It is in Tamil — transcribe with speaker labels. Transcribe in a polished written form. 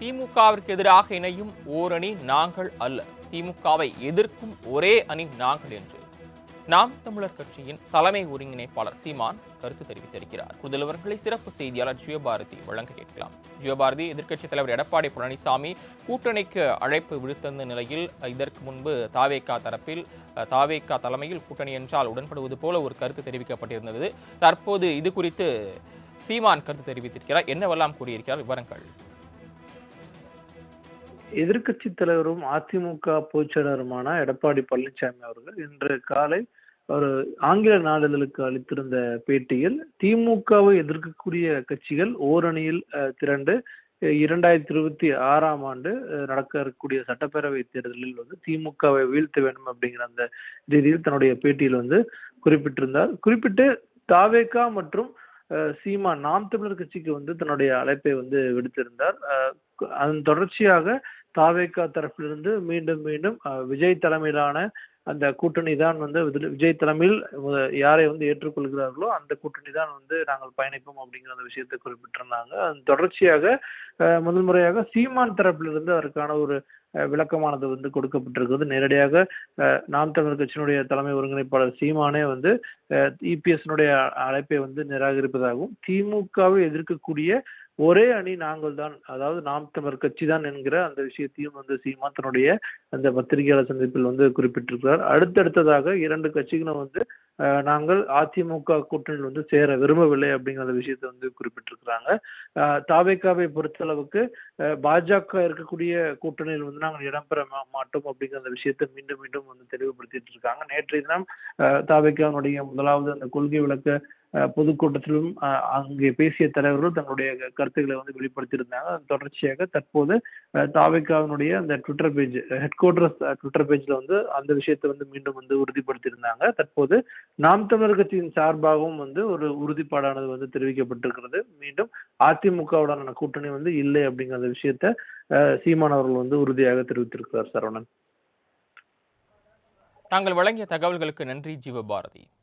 Speaker 1: திமுகவிற்கு எதிராக இணையும் ஓரணி நாங்கள் அல்ல, திமுகவை எதிர்க்கும் ஒரே அணி நாங்கள் என்று நாம் தமிழர் கட்சியின் தலைமை ஒருங்கிணைப்பாளர் சீமான் கருத்து தெரிவித்திருக்கிறார். கூடுதல் விவரங்களை சிறப்பு செய்தியாளர் ஜியோபாரதி வழங்க கேட்கலாம். ஜியோபாரதி, எதிர்க்கட்சித் தலைவர் எடப்பாடி பழனிசாமி கூட்டணிக்கு அழைப்பு விடுத்த நிலையில் இதற்கு முன்பு தாவேகா தலைமையில் கூட்டணி என்றால் உடன்படுவது போல ஒரு கருத்து தெரிவிக்கப்பட்டிருந்தது. தற்போது இது குறித்து சீமான் கருத்து தெரிவித்திருக்கிறார். என்னவெல்லாம் கூறியிருக்கிறார்? விவரங்கள்.
Speaker 2: எதிர்க்கட்சி தலைவரும் அதிமுக பொதுச்செயலாளருமான எடப்பாடி பழனிசாமி அவர்கள் இன்று காலை ஒரு ஆங்கில நாளிதழுக்கு அளித்திருந்த பேட்டியில் திமுகவை எதிர்க்கக்கூடிய கட்சிகள் ஓரணியில் திரண்டு 2026ஆம் ஆண்டு நடக்க இருக்கக்கூடிய சட்டப்பேரவை தேர்தலில் திமுகவை வீழ்த்த வேண்டும் அப்படிங்கிற அந்த ரீதியில் தன்னுடைய பேட்டியில் குறிப்பிட்டிருந்தார். குறிப்பிட்டு தாவேகா மற்றும் சீமான் நாம் தமிழர் கட்சிக்கு தன்னுடைய அழைப்பை விடுத்திருந்தார். அதன் தொடர்ச்சியாக தாவேகா தரப்பிலிருந்து மீண்டும் மீண்டும் விஜய் தலைமையிலான அந்த கூட்டணி தான் விஜய் தலைமையில் யாரை ஏற்றுக்கொள்கிறார்களோ அந்த கூட்டணி தான் நாங்கள் பயணிப்போம் அப்படிங்கிற அந்த விஷயத்தை குறிப்பிட்டிருந்தாங்க. அதன் தொடர்ச்சியாக முதல் முறையாக சீமான் தரப்பிலிருந்து அதற்கான ஒரு விளக்கமானது கொடுக்கப்பட்டிருக்கிறது. நேரடியாக நாம் தமிழர் கட்சியினுடைய தலைமை ஒருங்கிணைப்பாளர் சீமானே இபிஎஸ்னுடைய அழைப்பை நிராகரிப்பதாகவும் திமுகவை எதிர்க்கக்கூடிய ஒரே அணி நாங்கள் தான், அதாவது நாம் தமிழர் கட்சி தான் என்கிற அந்த விஷயத்தையும் சீமான் தன்னுடைய அந்த பத்திரிகையாளர் சந்திப்பில் குறிப்பிட்டிருக்கிறார். அடுத்தடுத்ததாக இரண்டு கட்சிகளும் நாங்கள் அதிமுக கூட்டணியில் சேர விரும்பவில்லை அப்படிங்கிற விஷயத்தை குறிப்பிட்டிருக்கிறாங்க. தாவேகாவை பொறுத்தளவுக்கு பாஜக இருக்கக்கூடிய கூட்டணியில் நாங்கள் இடம்பெற மாட்டோம் அப்படிங்கிற அந்த விஷயத்தை மீண்டும் மீண்டும் தெளிவுபடுத்திட்டு இருக்காங்க. நேற்றைய தினம் தாவேகாவினுடைய முதலாவது அந்த கொள்கை விளக்க பொதுக்கூட்டத்திலும் அங்கே பேசிய தலைவர்கள் தங்களுடைய கருத்துக்களை வெளிப்படுத்தியிருந்தாங்க. அதன் தொடர்ச்சியாக தற்போது தாவேகாவினுடைய அந்த Twitter page head quarters Twitter பேஜ்ல அந்த விஷயத்தை மீண்டும் உறுதிப்படுத்தியிருந்தாங்க. தற்போது நாம் தமிழர் கட்சியின் சார்பாகவும் ஒரு உறுதிப்பாடானது தெரிவிக்கப்பட்டிருக்கிறது. மீண்டும் அதிமுகவுடனான கூட்டணி இல்லை அப்படிங்கிற அந்த விஷயத்த சீமான் அவர்கள் உறுதியாக தெரிவித்திருக்கிறார். சரவணன்,
Speaker 1: தாங்கள் வழங்கிய தகவல்களுக்கு நன்றி ஜீவபாரதி.